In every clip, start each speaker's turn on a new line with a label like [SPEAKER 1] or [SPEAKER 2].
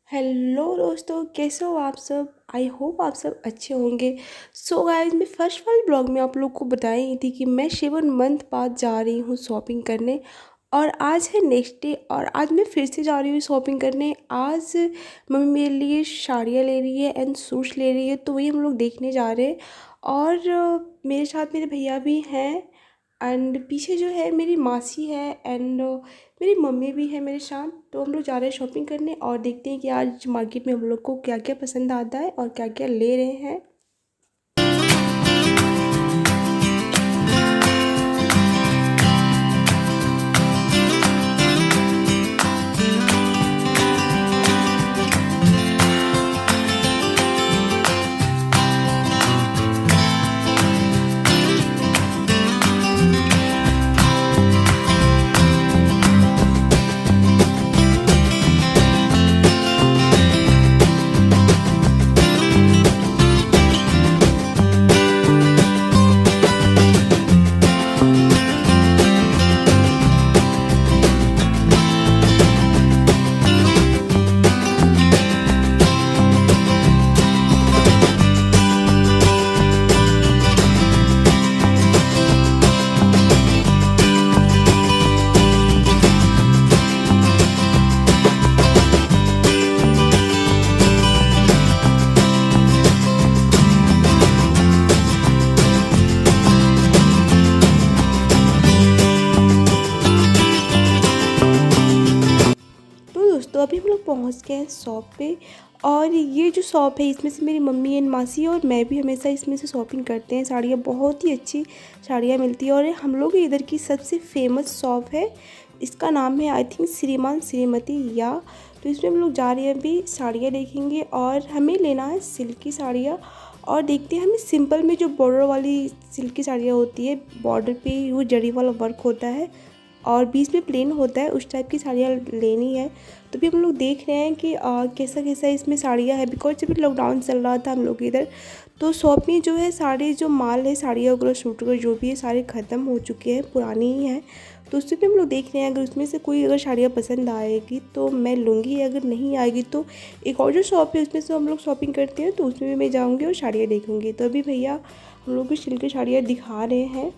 [SPEAKER 1] Hello दोस्तों, कैसे हो आप सब। आई होप आप सब अच्छे होंगे। सो गाइस, मैं फर्स्ट वाले ब्लॉग में आप लोग को बताई थी कि मैं 7 मंथ बाद जा रही हूँ शॉपिंग करने। और आज है नेक्स्ट डे और आज मैं फिर से जा रही हूँ शॉपिंग करने। आज मम्मी मेरे लिए साड़ियाँ ले रही है एंड सूट्स ले रही है, तो वही हम लोग देखने जा रहे हैं। और मेरे साथ मेरे भैया भी हैं एंड पीछे जो है मेरी मासी है एंड मेरी मम्मी भी है मेरे साथ। तो हम लोग जा रहे हैं शॉपिंग करने और देखते हैं कि आज मार्केट में हम लोग को क्या क्या पसंद आता है और क्या क्या ले रहे हैं। तो दोस्तों अभी हम लोग पहुंच गए हैं शॉप पे। और ये जो शॉप है इसमें से मेरी मम्मी एंड मासी और मैं भी हमेशा इसमें से शॉपिंग करते हैं। साड़ियाँ बहुत ही अच्छी साड़ियाँ मिलती है और ये हम लोग इधर की सबसे फेमस शॉप है। इसका नाम है आई थिंक श्रीमान श्रीमती या। तो इसमें हम लोग जा रहे हैं, अभी साड़ियाँ देखेंगे और हमें लेना है सिल्क की साड़ियाँ। और देखते हैं हमें सिंपल में जो बॉर्डर वाली सिल्क की साड़ियाँ होती है, बॉर्डर पे वो जरी वाला वर्क होता है और बीच में प्लेन होता है, उस टाइप की साड़ियाँ लेनी है। तो भी हम लोग देख रहे हैं कि कैसा कैसा इसमें साड़ियाँ है, बिकॉज जब लॉकडाउन चल रहा था हम लोग इधर, तो शॉप में जो है सारे जो माल है, साड़ियाँ वगैरह सूट वगैरह जो भी है सारे ख़त्म हो चुके हैं, पुरानी ही हैं। तो उसमें भी हम लोग देख रहे हैं, अगर उसमें से कोई अगर साड़ियाँ पसंद आएगी तो मैं लूँगी, अगर नहीं आएगी तो एक और जो शॉप है उसमें से हम लोग शॉपिंग करते हैं, तो उसमें भी मैं जाऊँगी और साड़ियाँ देखूँगी। तो अभी भैया हम लोग को सिल्क की साड़ियाँ दिखा रहे हैं।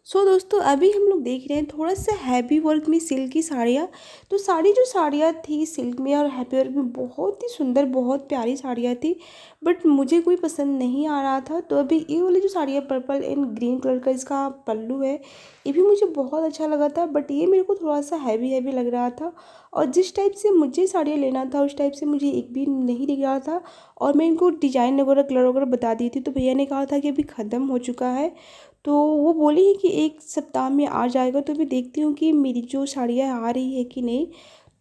[SPEAKER 1] सो दोस्तों अभी हम लोग देख रहे हैं थोड़ा सा हैवी वर्क में सिल्क की साड़ियाँ। तो जो साड़ियाँ थी सिल्क में और हैवी वर्क में बहुत ही सुंदर, बहुत प्यारी साड़ियाँ थी, बट मुझे कोई पसंद नहीं आ रहा था। तो अभी ये वाली जो साड़ी है पर्पल एंड ग्रीन कलर का इसका पल्लू है, ये भी मुझे बहुत अच्छा लगा था, बट ये मेरे को थोड़ा सा हैवी हैवी लग रहा था। और जिस टाइप से मुझे साड़ियाँ लेना था उस टाइप से मुझे एक भी नहीं दिख रहा था। और मैं इनको डिज़ाइन वगैरह कलर वगैरह बता दी थी, तो भैया ने कहा था कि अभी ख़त्म हो चुका है। तो वो बोली है कि 1 सप्ताह में आ जाएगा, तो मैं देखती हूँ कि मेरी जो साड़ियाँ आ रही है कि नहीं।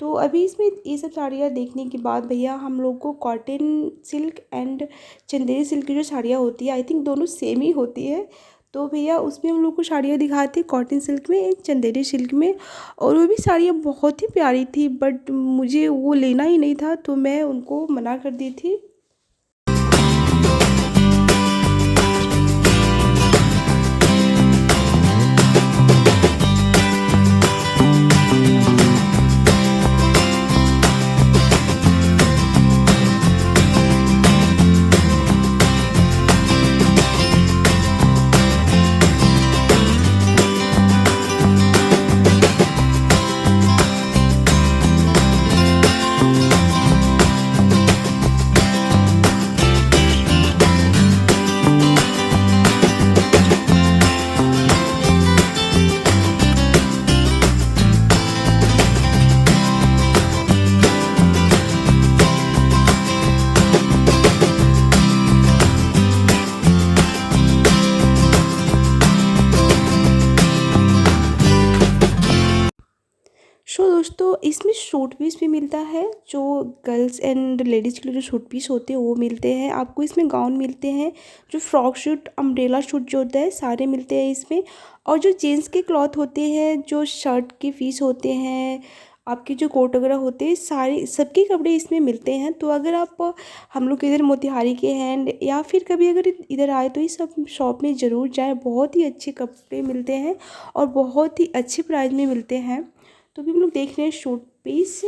[SPEAKER 1] तो अभी इसमें ये सब साड़ियाँ देखने के बाद भैया हम लोग को cotton silk and Chanderi silk की जो साड़ियाँ होती है, आई थिंक दोनों सेम ही होती है। तो भैया उसमें हम लोग को साड़ियाँ दिखाते हैं कॉटन सिल्क में, एक चंदेरी सिल्क में, और वो भी साड़ियाँ बहुत ही प्यारी थी, बट मुझे वो लेना ही नहीं था, तो मैं उनको मना कर दी थी। सो दोस्तों इसमें सूट पीस भी मिलता है, जो गर्ल्स एंड लेडीज़ के लिए जो सूट पीस होते हैं वो मिलते हैं आपको। इसमें गाउन मिलते हैं, जो फ्रॉक सूट, अम्ब्रेला सूट जो होता है, सारे मिलते हैं इसमें। और जो जेंट्स के क्लॉथ होते हैं, जो शर्ट के पीस होते हैं, आपके जो कोट वगैरह होते हैं, सारे सबके कपड़े इसमें मिलते हैं। तो अगर आप हम लोग इधर मोतिहारी के हैं या फिर कभी अगर इधर आए तो इस सब शॉप में ज़रूर जाएँ, बहुत ही अच्छे कपड़े मिलते हैं और बहुत ही अच्छे प्राइस में मिलते हैं। तो भी हम लोग देख रहे हैं सूट पीस।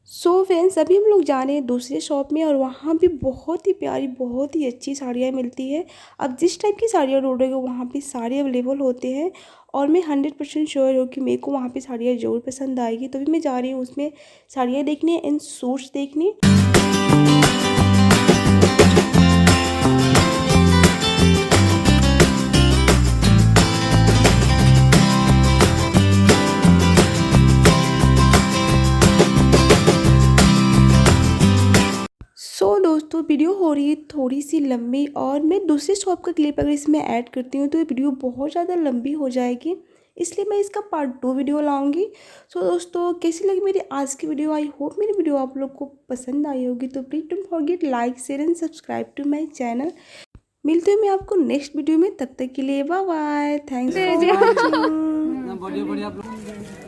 [SPEAKER 1] सो फ्रेंड्स, अभी हम लोग जा रहे हैं दूसरे शॉप में और वहाँ भी बहुत ही प्यारी, बहुत ही अच्छी साड़ियाँ मिलती है। अब जिस टाइप की साड़ियाँ ढूंढोगे वहाँ पे सारे अवेलेबल होते हैं और मैं 100% श्योर हूँ कि मेरे को वहाँ पे साड़ियाँ ज़रूर पसंद आएगी। तो अभी मैं जा रही हूँ उसमें साड़ियाँ देखने एंड सूट्स देखने। दोस्तों, वीडियो हो रही है थोड़ी सी लंबी और मैं दूसरी शॉप का क्लिप अगर इसमें ऐड करती हूँ तो ये वीडियो बहुत ज़्यादा लंबी हो जाएगी, इसलिए मैं इसका पार्ट 2 वीडियो लाऊंगी। सो दोस्तों, कैसी लगी मेरी आज की वीडियो? आई होप मेरी वीडियो आप लोग को पसंद आई होगी। तो please don't forget like, share and subscribe to my channel. मिलते हैं मैं आपको नेक्स्ट वीडियो में, तब तक के लिए bye bye. Thanks for watching.